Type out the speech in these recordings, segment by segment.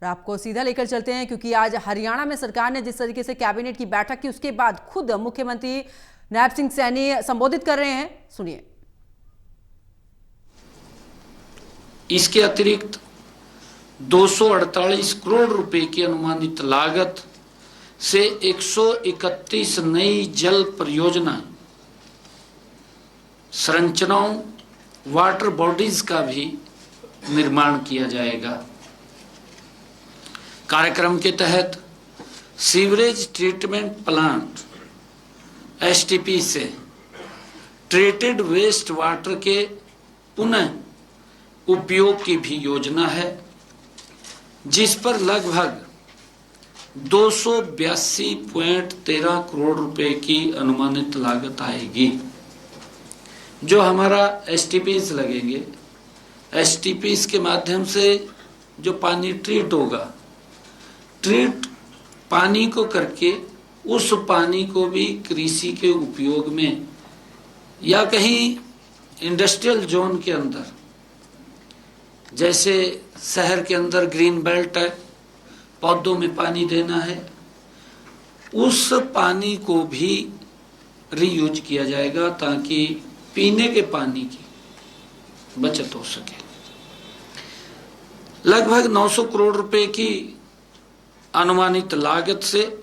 और आपको सीधा लेकर चलते हैं, क्योंकि आज हरियाणा में सरकार ने जिस तरीके से कैबिनेट की बैठक की, उसके बाद खुद मुख्यमंत्री नायब सिंह सैनी संबोधित कर रहे हैं। सुनिए। इसके अतिरिक्त 248 करोड़ रुपए की अनुमानित लागत से 131 नई जल परियोजना संरचनाओं, वाटर बॉडीज का भी निर्माण किया जाएगा। कार्यक्रम के तहत सीवरेज ट्रीटमेंट प्लांट एसटीपी से ट्रीटेड वेस्ट वाटर के पुनः उपयोग की भी योजना है, जिस पर लगभग 282.13 करोड़ रुपए की अनुमानित लागत आएगी। जो हमारा एसटीपीज लगेंगे, एसटीपीज के माध्यम से जो पानी ट्रीट होगा, ट्रीट पानी को करके उस पानी को भी कृषि के उपयोग में या कहीं इंडस्ट्रियल जोन के अंदर, जैसे शहर के अंदर ग्रीन बेल्ट है, पौधों में पानी देना है, उस पानी को भी रीयूज किया जाएगा ताकि पीने के पानी की बचत हो सके। लगभग 900 करोड़ रुपए की अनुमानित लागत से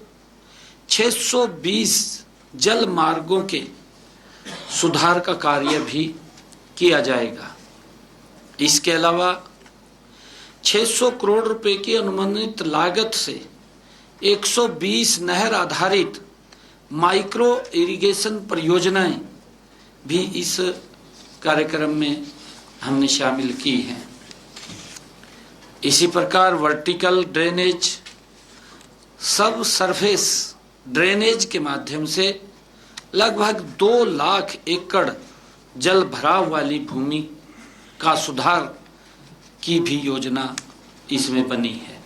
620 जल मार्गों के सुधार का कार्य भी किया जाएगा। इसके अलावा 600 करोड़ रुपए की अनुमानित लागत से 120 नहर आधारित माइक्रो इरिगेशन परियोजनाएं भी इस कार्यक्रम में हमने शामिल की हैं। इसी प्रकार वर्टिकल ड्रेनेज, सब सरफेस ड्रेनेज के माध्यम से लगभग 2 लाख एकड़ जल भराव वाली भूमि का सुधार की भी योजना इसमें बनी है।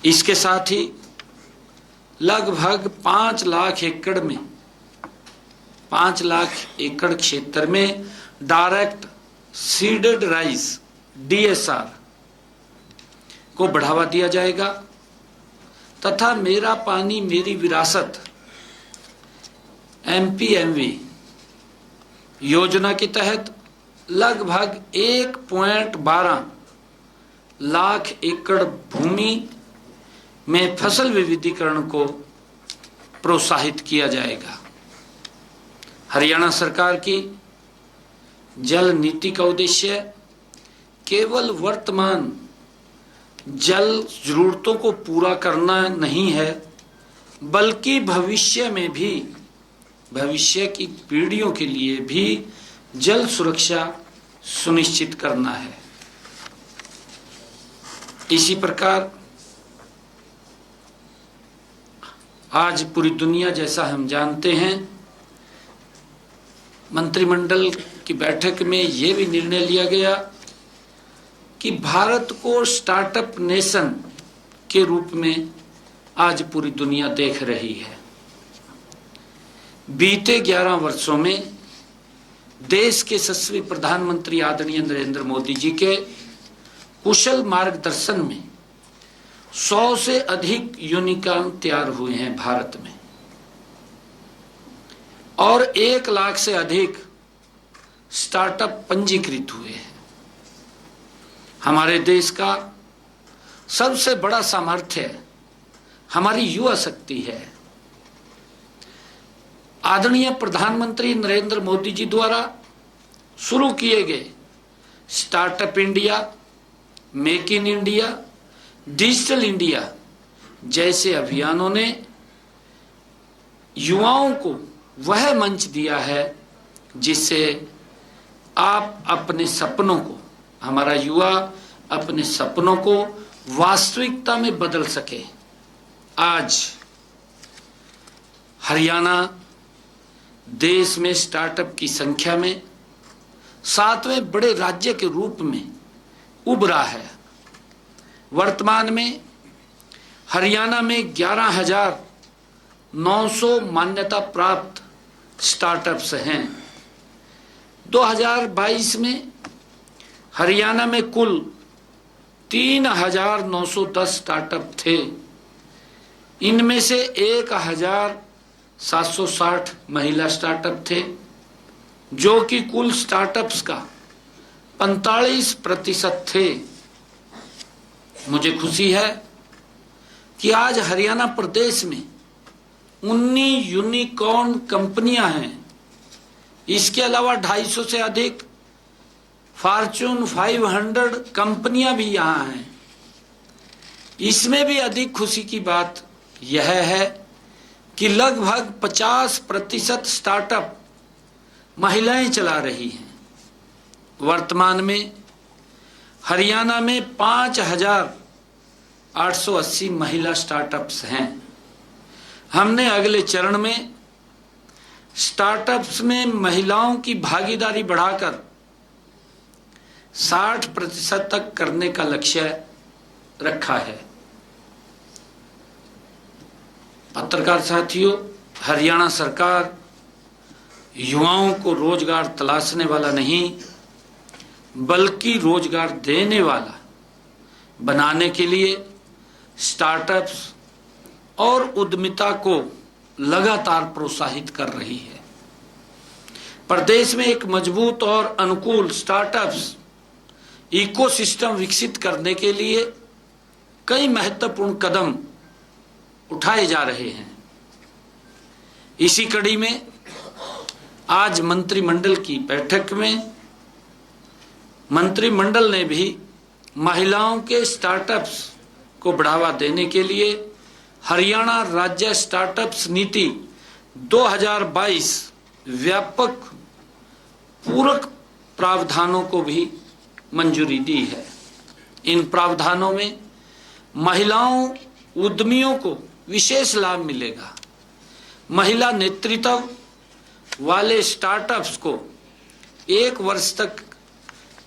इसके साथ ही लगभग 5 लाख एकड़ में 5 लाख एकड़ क्षेत्र में डायरेक्ट सीडेड राइस डीएसआर को बढ़ावा दिया जाएगा तथा मेरा पानी मेरी विरासत एमपीएमवी योजना के तहत लगभग 1.12 लाख एकड़ भूमि में फसल विविधीकरण को प्रोत्साहित किया जाएगा। हरियाणा सरकार की जल नीति का उद्देश्य केवल वर्तमान जल जरूरतों को पूरा करना नहीं है, बल्कि भविष्य में भी, भविष्य की पीढ़ियों के लिए भी जल सुरक्षा सुनिश्चित करना है। इसी प्रकार आज पूरी दुनिया, जैसा हम जानते हैं, मंत्रिमंडल की बैठक में यह भी निर्णय लिया गया कि भारत को स्टार्टअप नेशन के रूप में आज पूरी दुनिया देख रही है। बीते 11 वर्षों में देश के यशस्वी प्रधानमंत्री आदरणीय नरेंद्र मोदी जी के कुशल मार्गदर्शन में 100 से अधिक यूनिकॉर्न तैयार हुए हैं भारत में, और 1 लाख से अधिक स्टार्टअप पंजीकृत हुए हैं। हमारे देश का सबसे बड़ा सामर्थ्य हमारी युवा शक्ति है। आदरणीय प्रधानमंत्री नरेंद्र मोदी जी द्वारा शुरू किए गए startup India, make in India, digital India जैसे अभियानों ने युवाओं को वह मंच दिया है जिससे आप अपने सपनों को, हमारा युवा अपने सपनों को वास्तविकता में बदल सके। आज हरियाणा देश में स्टार्टअप की संख्या में 7वें बड़े राज्य के रूप में उभरा है। वर्तमान में हरियाणा में 11,900 मान्यता प्राप्त स्टार्टअप्स हैं। 2022 में हरियाणा में कुल 3,910 स्टार्टअप थे। इनमें से 1,760 महिला स्टार्टअप थे, जो कि कुल स्टार्टअप्स का 45% थे। मुझे खुशी है कि आज हरियाणा प्रदेश में 19 यूनिकॉर्न कंपनियां हैं। इसके अलावा 250 से अधिक फॉर्च्यून 500 कंपनियां भी यहां हैं। इसमें भी अधिक खुशी की बात यह है कि लगभग 50% स्टार्टअप महिलाएं चला रही हैं। वर्तमान में हरियाणा में 5,880 महिला स्टार्टअप्स हैं। हमने अगले चरण में स्टार्टअप्स में महिलाओं की भागीदारी बढ़ाकर 60% तक करने का लक्ष्य रखा है। पत्रकार साथियों, हरियाणा सरकार युवाओं को रोजगार तलाशने वाला नहीं, बल्कि रोजगार देने वाला बनाने के लिए स्टार्टअप्स और उद्यमिता को लगातार प्रोत्साहित कर रही है। प्रदेश में एक मजबूत और अनुकूल स्टार्टअप्स इकोसिस्टम विकसित करने के लिए कई महत्वपूर्ण कदम उठाए जा रहे हैं। इसी कड़ी में आज मंत्रिमंडल की बैठक में मंत्रिमंडल ने भी महिलाओं के स्टार्टअप्स को बढ़ावा देने के लिए हरियाणा राज्य स्टार्टअप्स नीति 2022 व्यापक पूरक प्रावधानों को भी मंजूरी दी है। इन प्रावधानों में महिलाओं उद्यमियों को विशेष लाभ मिलेगा। महिला नेतृत्व वाले स्टार्टअप्स को 1 वर्ष तक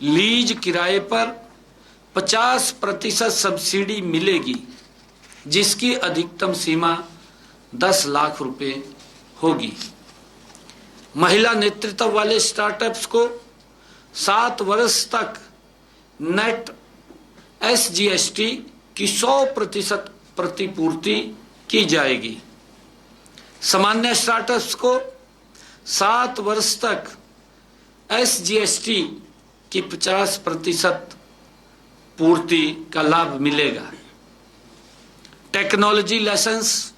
लीज किराए पर 50% सब्सिडी मिलेगी, जिसकी अधिकतम सीमा 10 लाख रुपए होगी। महिला नेतृत्व वाले स्टार्टअप्स को 7 वर्ष तक नेट SGST की 100% प्रतिपूर्ति की जाएगी। सामान्य स्टार्टअप्स को 7 वर्ष तक SGST की 50% पूर्ति का लाभ मिलेगा। टेक्नोलॉजी लाइसेंस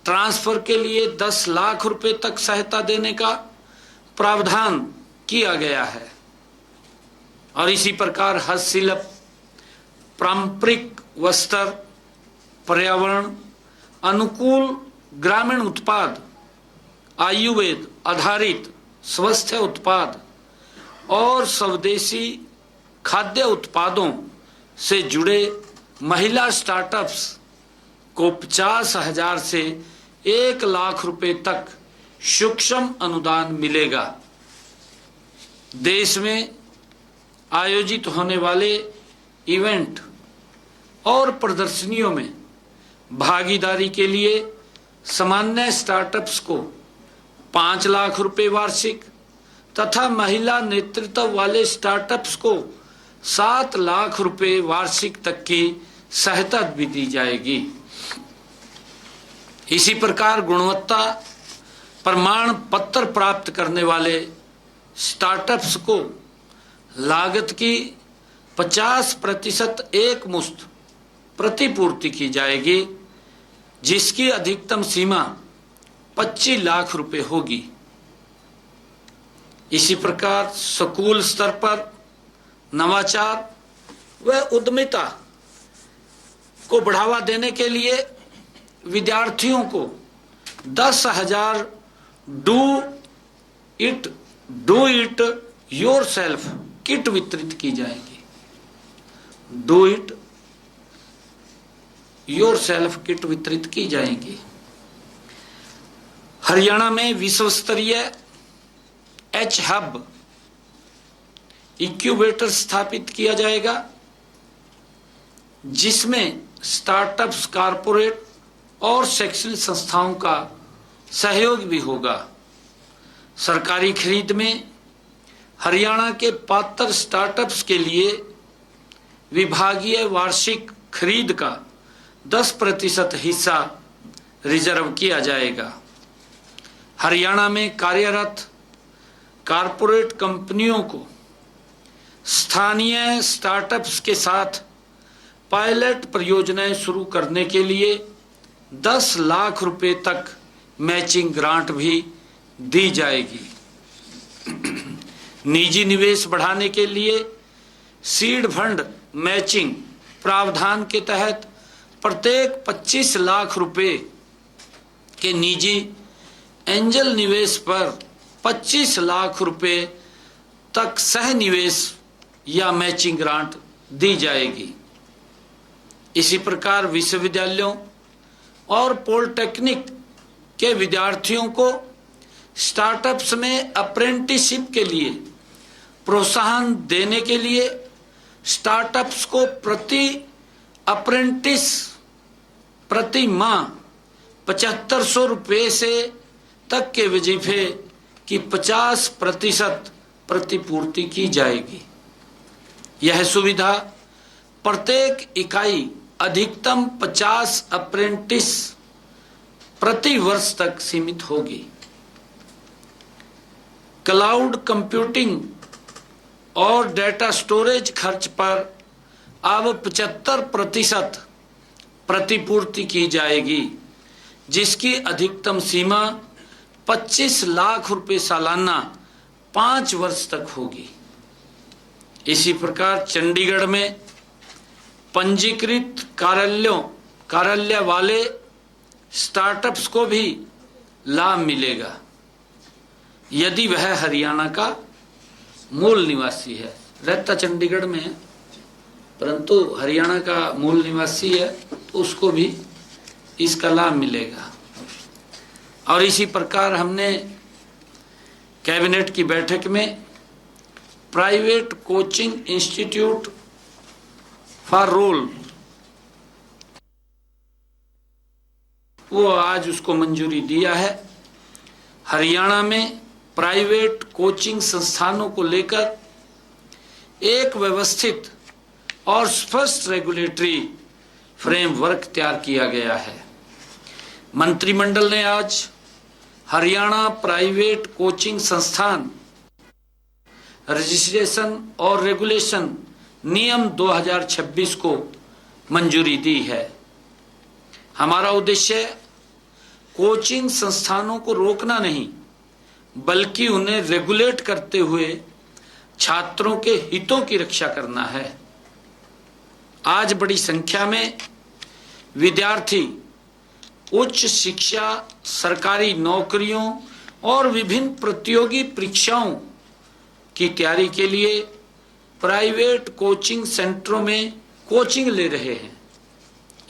ट्रांसफर के लिए 10 लाख रुपए तक सहायता देने का प्रावधान किया गया है। और इसी प्रकार हस्तशिल्प, पारंपरिक वस्त्र, पर्यावरण अनुकूल ग्रामीण उत्पाद, आयुर्वेद आधारित स्वास्थ्य उत्पाद और स्वदेशी खाद्य उत्पादों से जुड़े महिला स्टार्टअप्स को 50,000 से 1 लाख रुपए तक सूक्ष्म अनुदान मिलेगा। देश में आयोजित होने वाले इवेंट और प्रदर्शनियों में भागीदारी के लिए सामान्य स्टार्टअप्स को 5 लाख रुपए वार्षिक तथा महिला नेतृत्व वाले स्टार्टअप्स को 7 लाख रुपए वार्षिक तक की सहायता भी दी जाएगी। इसी प्रकार गुणवत्ता प्रमाण पत्र प्राप्त करने वाले स्टार्टअप्स को लागत की 50% एक मुश्त प्रतिपूर्ति की जाएगी, जिसकी अधिकतम सीमा 25 लाख रुपए होगी। इसी प्रकार स्कूल स्तर पर नवाचार व उद्यमिता को बढ़ावा देने के लिए विद्यार्थियों को 10,000 डू इट योरसेल्फ किट वितरित की जाएगी। डू इट योरसेल्फ किट वितरित की जाएगी। हरियाणा में विश्व स्तरीय एच हब इंक्यूबेटर स्थापित किया जाएगा, जिसमें स्टार्टअप्स, कारपोरेट और शैक्षणिक संस्थाओं का सहयोग भी होगा। सरकारी खरीद में हरियाणा के पात्र स्टार्टअप्स के लिए विभागीय वार्षिक खरीद का 10% हिस्सा रिजर्व किया जाएगा। हरियाणा में कार्यरत कारपोरेट कंपनियों को स्थानीय स्टार्टअप्स के साथ पायलट परियोजनाएं शुरू करने के लिए 10 लाख रुपए तक मैचिंग ग्रांट भी दी जाएगी। निजी निवेश बढ़ाने के लिए सीड फंड मैचिंग प्रावधान के तहत प्रत्येक 25 लाख रुपए के निजी एंजल निवेश पर 25 लाख रुपए तक सह निवेश या मैचिंग ग्रांट दी जाएगी। इसी प्रकार विश्वविद्यालयों और पॉलिटेक्निक के विद्यार्थियों को स्टार्टअप्स में अप्रेंटिसशिप के लिए प्रोत्साहन देने के लिए स्टार्टअप्स को प्रति अप्रेंटिस प्रति माह 7500 रुपये से तक के वजीफे की 50% प्रतिपूर्ति की जाएगी। यह सुविधा प्रत्येक इकाई अधिकतम 50 अप्रेंटिस प्रति वर्ष तक सीमित होगी। क्लाउड कंप्यूटिंग और डेटा स्टोरेज खर्च पर अब 75% प्रतिपूर्ति की जाएगी, जिसकी अधिकतम सीमा 25 लाख रुपए सालाना 5 वर्ष तक होगी। इसी प्रकार चंडीगढ़ में पंजीकृत कार्यालय वाले स्टार्टअप्स को भी लाभ मिलेगा यदि वह हरियाणा का मूल निवासी है। रहता चंडीगढ़ में है परंतु हरियाणा का मूल निवासी है तो उसको भी इसका लाभ मिलेगा। और इसी प्रकार हमने कैबिनेट की बैठक में private coaching institute for role वो आज उसको मंजूरी दिया है। हरियाणा में प्राइवेट कोचिंग संस्थानों को लेकर एक व्यवस्थित और स्पष्ट रेगुलेटरी फ्रेमवर्क तैयार किया गया है। मंत्रिमंडल ने आज हरियाणा प्राइवेट कोचिंग संस्थान रजिस्ट्रेशन और रेगुलेशन नियम 2026 को मंजूरी दी है। हमारा उद्देश्य कोचिंग संस्थानों को रोकना नहीं बल्कि उन्हें रेगुलेट करते हुए छात्रों के हितों की रक्षा करना है। आज बड़ी संख्या में विद्यार्थी उच्च शिक्षा, सरकारी नौकरियों और विभिन्न प्रतियोगी परीक्षाओं की तैयारी के लिए प्राइवेट कोचिंग सेंटरों में कोचिंग ले रहे हैं।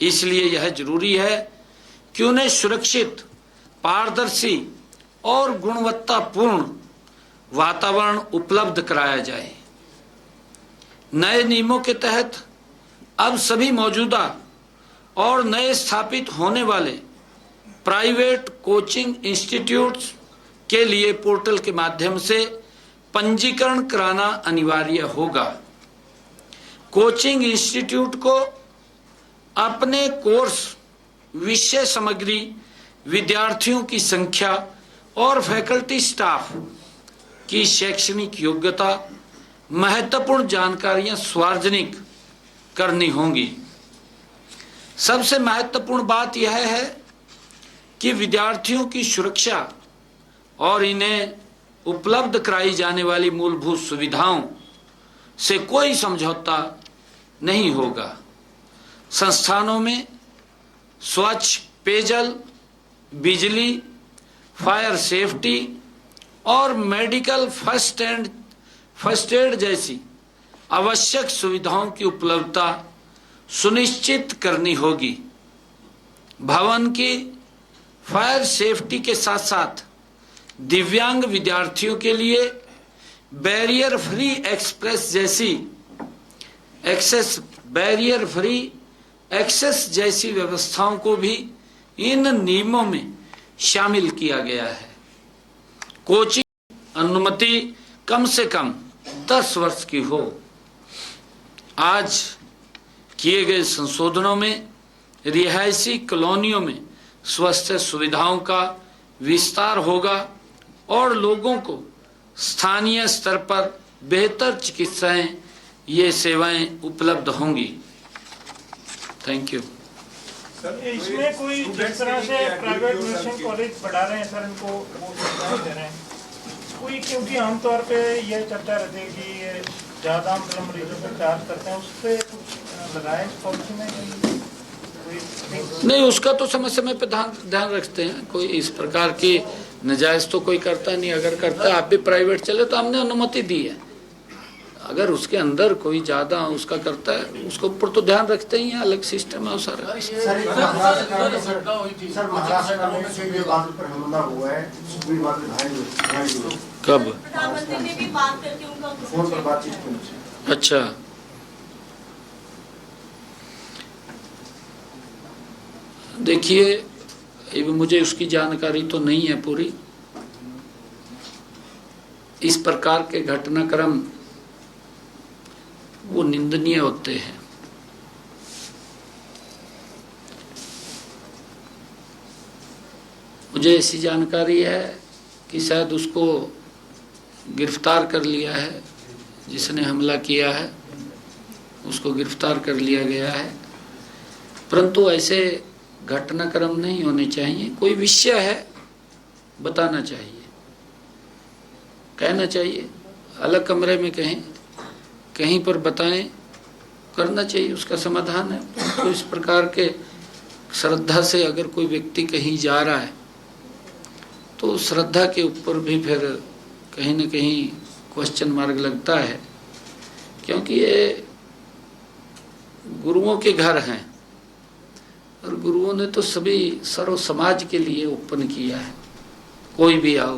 इसलिए यह जरूरी है कि उन्हें सुरक्षित, पारदर्शी और गुणवत्तापूर्ण वातावरण उपलब्ध कराया जाए। नए नियमों के तहत अब सभी मौजूदा और नए स्थापित होने वाले प्राइवेट कोचिंग इंस्टीट्यूट्स के लिए पोर्टल के माध्यम से पंजीकरण कराना अनिवार्य होगा। कोचिंग इंस्टीट्यूट को अपने कोर्स, विषय सामग्री, विद्यार्थियों की संख्या और फैकल्टी स्टाफ की शैक्षणिक योग्यता, महत्वपूर्ण जानकारियां सार्वजनिक करनी होंगी। सबसे महत्वपूर्ण बात यह है कि विद्यार्थियों की सुरक्षा और इन्हें उपलब्ध कराई जाने वाली मूलभूत सुविधाओं से कोई समझौता नहीं होगा। संस्थानों में स्वच्छ पेयजल, बिजली, फायर सेफ्टी और मेडिकल फर्स्ट एड जैसी आवश्यक सुविधाओं की उपलब्धता सुनिश्चित करनी होगी। भवन की फायर सेफ्टी के साथ साथ दिव्यांग विद्यार्थियों के लिए बैरियर फ्री एक्सेस जैसी व्यवस्थाओं को भी इन नियमों में शामिल किया गया है। कोचिंग अनुमति कम से कम 10 वर्ष की हो। आज किए गए संशोधनों में रिहायशी कॉलोनियों में स्वास्थ्य सुविधाओं का विस्तार होगा और लोगों को स्थानीय स्तर पर बेहतर चिकित्साएं ये सेवाएं उपलब्ध होंगी। Thank you. सर इसमें कोई जिस तरह से प्राइवेट नर्सिंग कॉलेज बढ़ा रहे हैं सर, इनको वो सुविधा दे रहे हैं कोई, क्योंकि आमतौर पे यह चर्चा रहती है कि ये ज़्यादा मतलब मरीजों को चार्ज करते हैं, उस पर कुछ लगाए इस पॉलिसी में? नहीं, उसका तो समय समय पे ध्यान रखते हैं। कोई इस प्रकार की नजायज तो कोई करता नहीं। अगर करता है, आप भी प्राइवेट चले तो हमने अनुमति दी है। अगर उसके अंदर कोई ज्यादा उसका करता है, उसके ऊपर तो ध्यान रखते ही हैं। अलग सिस्टम है सारा। सर महाराष्ट्र में जो बात पर हमला हुआ है, कब? प्रधानमंत्री ने भी बात करके उनका फोन पर बातचीत की। अच्छा, देखिए, अभी मुझे उसकी जानकारी तो नहीं है पूरी। इस प्रकार के घटनाक्रम वो निंदनीय होते हैं। मुझे ऐसी जानकारी है कि शायद उसको गिरफ्तार कर लिया है, जिसने हमला किया है उसको गिरफ्तार कर लिया गया है। परंतु ऐसे घटनाक्रम नहीं होने चाहिए। कोई विषय है, बताना चाहिए, कहना चाहिए, अलग कमरे में कहें, कहीं पर बताएं, करना चाहिए, उसका समाधान है। तो इस प्रकार के श्रद्धा से अगर कोई व्यक्ति कहीं जा रहा है तो श्रद्धा के ऊपर भी फिर कहीं न कहीं क्वेश्चन मार्क लगता है, क्योंकि ये गुरुओं के घर हैं और गुरुओं ने तो सभी सर्व समाज के लिए ओपन किया है। कोई भी आओ,